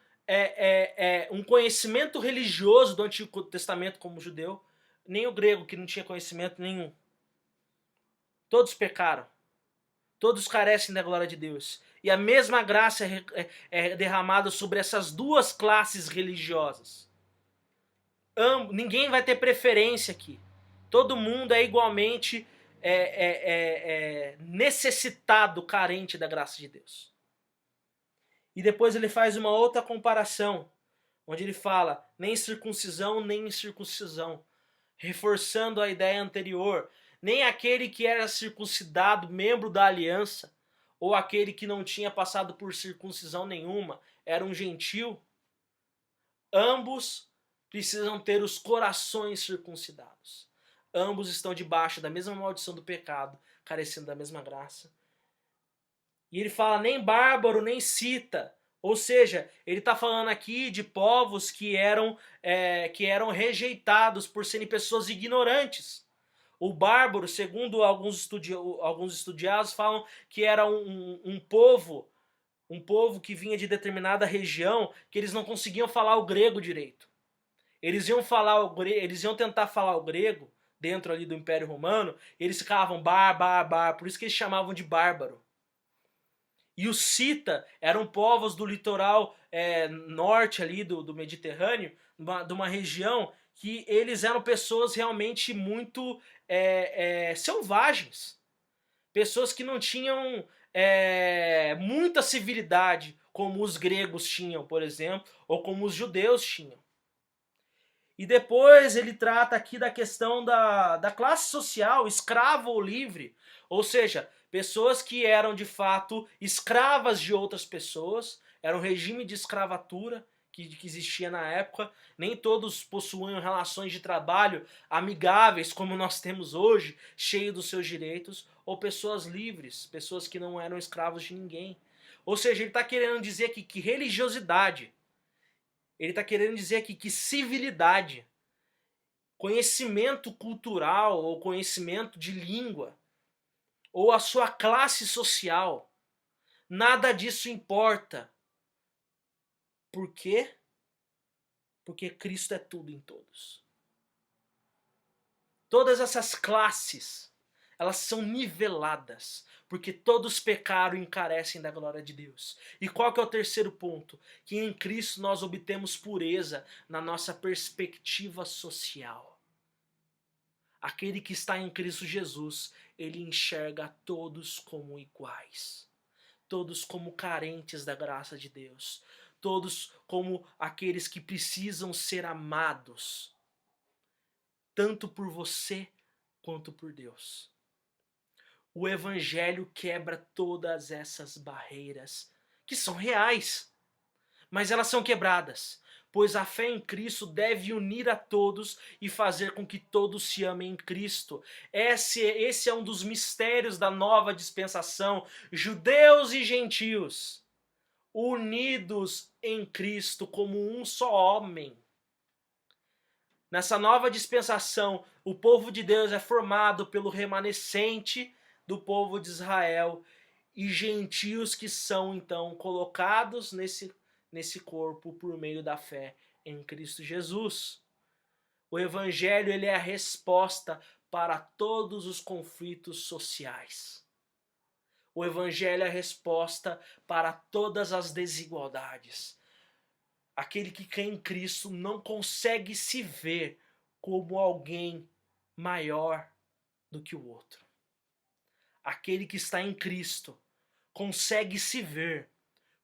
um conhecimento religioso do Antigo Testamento como judeu, nem o grego que não tinha conhecimento nenhum. Todos pecaram, todos carecem da glória de Deus. E a mesma graça é derramada sobre essas duas classes religiosas. Ninguém vai ter preferência aqui. Todo mundo é igualmente necessitado, carente da graça de Deus. E depois ele faz uma outra comparação, onde ele fala nem circuncisão, nem incircuncisão, reforçando a ideia anterior. Nem aquele que era circuncidado, membro da aliança, ou aquele que não tinha passado por circuncisão nenhuma, era um gentil. Ambos precisam ter os corações circuncidados. Ambos estão debaixo da mesma maldição do pecado, carecendo da mesma graça. E ele fala nem bárbaro, nem cita. Ou seja, ele está falando aqui de povos que eram rejeitados por serem pessoas ignorantes. O bárbaro, segundo alguns estudiosos, falam que era um povo que vinha de determinada região, que eles não conseguiam falar o grego direito. Eles iam tentar falar o grego dentro ali do Império Romano, e eles ficavam por isso que eles chamavam de bárbaro. E os cita eram povos do litoral norte ali do Mediterrâneo, de uma região que eles eram pessoas realmente muito selvagens. Pessoas que não tinham muita civilidade, como os gregos tinham, por exemplo, ou como os judeus tinham. E depois ele trata aqui da questão da classe social, escravo ou livre. Ou seja, pessoas que eram de fato escravas de outras pessoas, era um regime de escravatura, que existia na época. Nem todos possuíam relações de trabalho amigáveis como nós temos hoje, cheio dos seus direitos, ou pessoas livres, pessoas que não eram escravos de ninguém. Ou seja, ele está querendo dizer aqui que religiosidade, ele está querendo dizer aqui que civilidade, conhecimento cultural ou conhecimento de língua, ou a sua classe social, nada disso importa. Por quê? Porque Cristo é tudo em todos. Todas essas classes, elas são niveladas, porque todos pecaram e encarecem da glória de Deus. E qual que é o terceiro ponto? Que em Cristo nós obtemos pureza na nossa perspectiva social. Aquele que está em Cristo Jesus, ele enxerga todos como iguais. Todos como carentes da graça de Deus. Todos como aqueles que precisam ser amados. Tanto por você quanto por Deus. O Evangelho quebra todas essas barreiras que são reais, mas elas são quebradas, pois a fé em Cristo deve unir a todos e fazer com que todos se amem em Cristo. Esse é um dos mistérios da nova dispensação, judeus e gentios, unidos em Cristo como um só homem. Nessa nova dispensação, o povo de Deus é formado pelo remanescente do povo de Israel e gentios que são então colocados nesse corpo por meio da fé em Cristo Jesus. O Evangelho ele é a resposta para todos os conflitos sociais. O Evangelho é a resposta para todas as desigualdades. Aquele que crê em Cristo não consegue se ver como alguém maior do que o outro. Aquele que está em Cristo consegue se ver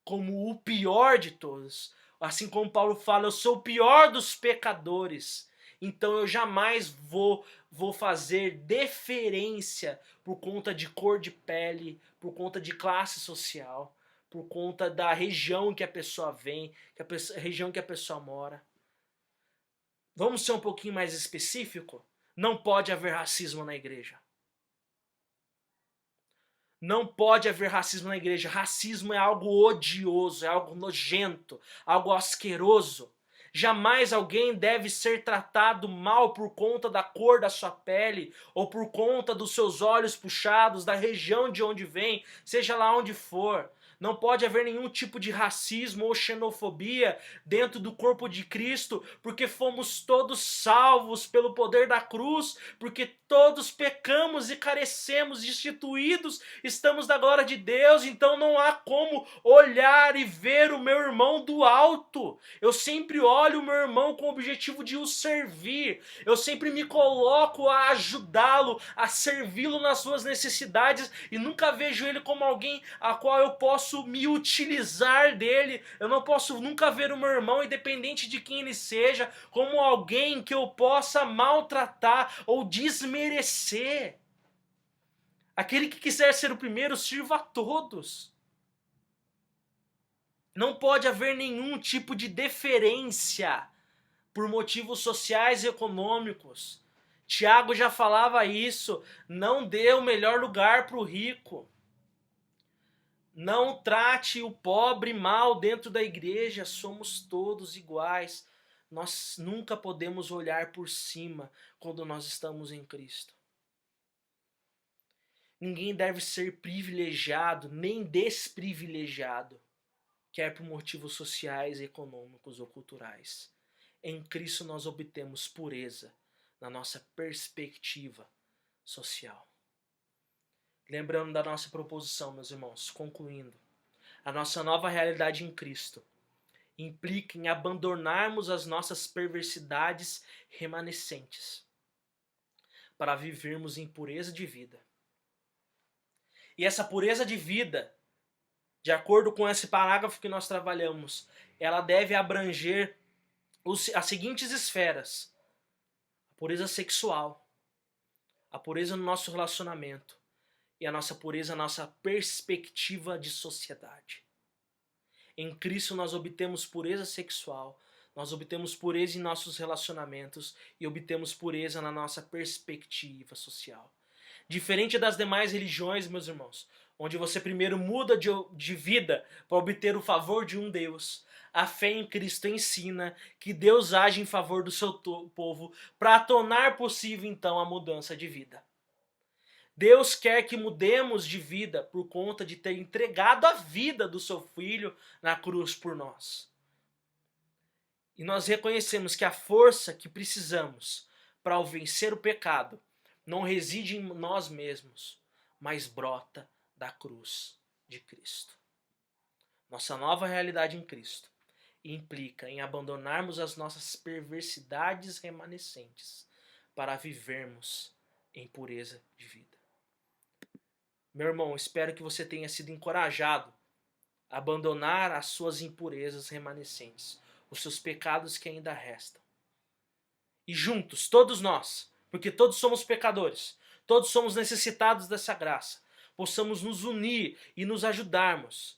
como o pior de todos. Assim como Paulo fala, eu sou o pior dos pecadores. Então eu jamais vou fazer deferência por conta de cor de pele, por conta de classe social, por conta da região que a pessoa vem, região que a pessoa mora. Vamos ser um pouquinho mais específico? Não pode haver racismo na igreja. Não pode haver racismo na igreja. Racismo é algo odioso, é algo nojento, algo asqueroso. Jamais alguém deve ser tratado mal por conta da cor da sua pele ou por conta dos seus olhos puxados, da região de onde vem, seja lá onde for. Não pode haver nenhum tipo de racismo ou xenofobia dentro do corpo de Cristo, porque fomos todos salvos pelo poder da cruz, porque todos pecamos e carecemos, destituídos, estamos da glória de Deus, então não há como olhar e ver o meu irmão do alto. Eu sempre olho o meu irmão com o objetivo de o servir, eu sempre me coloco a ajudá-lo, a servi-lo nas suas necessidades e nunca vejo ele como alguém a qual eu posso me utilizar dele. Eu não posso nunca ver o meu irmão, independente de quem ele seja, como alguém que eu possa maltratar ou desmerecer. Aquele que quiser ser o primeiro, sirva a todos. Não pode haver nenhum tipo de deferência por motivos sociais e econômicos. Tiago já falava isso. Não dê o melhor lugar para o rico. Não trate o pobre mal dentro da igreja, somos todos iguais. Nós nunca podemos olhar por cima quando nós estamos em Cristo. Ninguém deve ser privilegiado, nem desprivilegiado, quer por motivos sociais, econômicos ou culturais. Em Cristo nós obtemos pureza na nossa perspectiva social. Lembrando da nossa proposição, meus irmãos, concluindo, a nossa nova realidade em Cristo implica em abandonarmos as nossas perversidades remanescentes para vivermos em pureza de vida. E essa pureza de vida, de acordo com esse parágrafo que nós trabalhamos, ela deve abranger as seguintes esferas: a pureza sexual, a pureza no nosso relacionamento, e a nossa pureza, a nossa perspectiva de sociedade. Em Cristo nós obtemos pureza sexual, nós obtemos pureza em nossos relacionamentos e obtemos pureza na nossa perspectiva social. Diferente das demais religiões, meus irmãos, onde você primeiro muda de vida para obter o favor de um Deus, a fé em Cristo ensina que Deus age em favor do seu povo para tornar possível então a mudança de vida. Deus quer que mudemos de vida por conta de ter entregado a vida do seu Filho na cruz por nós. E nós reconhecemos que a força que precisamos para vencer o pecado não reside em nós mesmos, mas brota da cruz de Cristo. Nossa nova realidade em Cristo implica em abandonarmos as nossas perversidades remanescentes para vivermos em pureza de vida. Meu irmão, espero que você tenha sido encorajado a abandonar as suas impurezas remanescentes, os seus pecados que ainda restam. E juntos, todos nós, porque todos somos pecadores, todos somos necessitados dessa graça, possamos nos unir e nos ajudarmos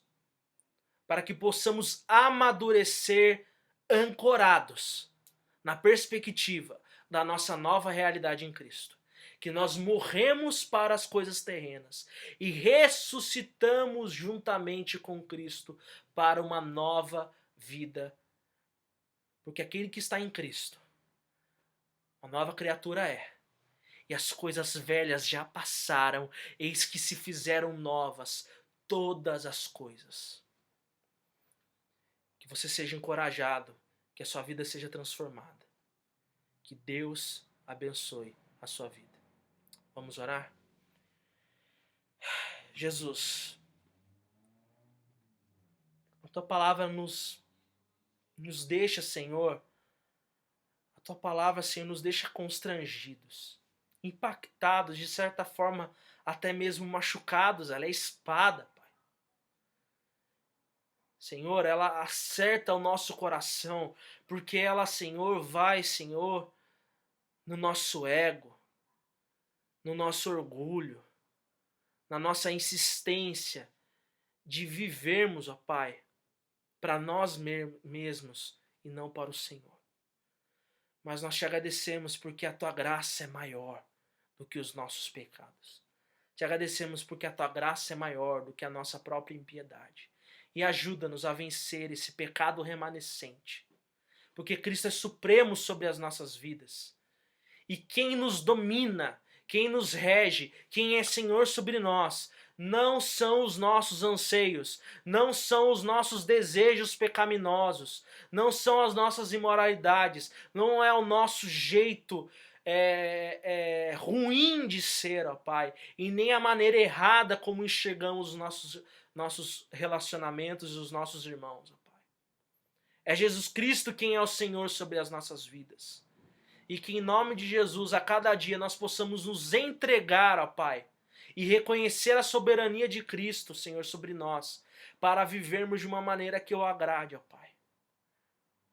para que possamos amadurecer ancorados na perspectiva da nossa nova realidade em Cristo. Que nós morremos para as coisas terrenas e ressuscitamos juntamente com Cristo para uma nova vida. Porque aquele que está em Cristo, uma nova criatura é. E as coisas velhas já passaram, eis que se fizeram novas todas as coisas. Que você seja encorajado, que a sua vida seja transformada. Que Deus abençoe a sua vida. Vamos orar? Jesus, a tua palavra nos deixa, Senhor, a tua palavra, Senhor, nos deixa constrangidos, impactados, de certa forma, até mesmo machucados. Ela é espada, Pai. Senhor, ela acerta o nosso coração, porque ela, Senhor, vai, Senhor, no nosso ego, no nosso orgulho, na nossa insistência de vivermos, ó Pai, para nós mesmos e não para o Senhor. Mas nós te agradecemos porque a tua graça é maior do que os nossos pecados. Te agradecemos porque a tua graça é maior do que a nossa própria impiedade. E ajuda-nos a vencer esse pecado remanescente. Porque Cristo é supremo sobre as nossas vidas. E quem nos domina, quem nos rege, quem é Senhor sobre nós, não são os nossos anseios, não são os nossos desejos pecaminosos, não são as nossas imoralidades, não é o nosso jeito ruim de ser, ó Pai, e nem a maneira errada como enxergamos os nossos relacionamentos e os nossos irmãos, ó Pai. É Jesus Cristo quem é o Senhor sobre as nossas vidas. E que em nome de Jesus, a cada dia, nós possamos nos entregar, ó Pai, e reconhecer a soberania de Cristo, Senhor, sobre nós, para vivermos de uma maneira que o agrade, ó Pai.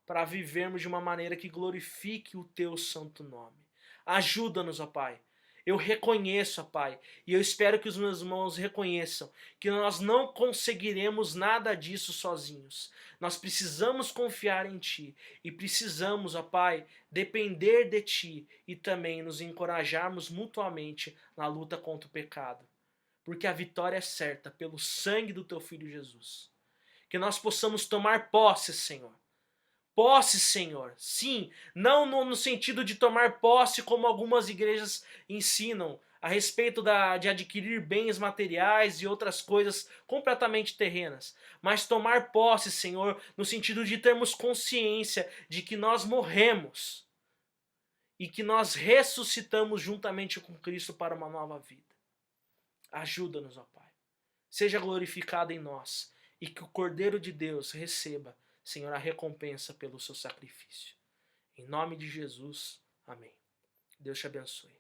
Para vivermos de uma maneira que glorifique o Teu santo nome. Ajuda-nos, ó Pai. Eu reconheço, ó Pai, e eu espero que os meus irmãos reconheçam que nós não conseguiremos nada disso sozinhos. Nós precisamos confiar em Ti e precisamos, ó Pai, depender de Ti e também nos encorajarmos mutuamente na luta contra o pecado. Porque a vitória é certa pelo sangue do Teu Filho Jesus. Que nós possamos tomar posse, Senhor. Posse, Senhor. Sim, não no sentido de tomar posse como algumas igrejas ensinam a respeito de adquirir bens materiais e outras coisas completamente terrenas. Mas tomar posse, Senhor, no sentido de termos consciência de que nós morremos e que nós ressuscitamos juntamente com Cristo para uma nova vida. Ajuda-nos, ó Pai. Seja glorificado em nós e que o Cordeiro de Deus receba, Senhor, a recompensa pelo seu sacrifício. Em nome de Jesus, amém. Deus te abençoe.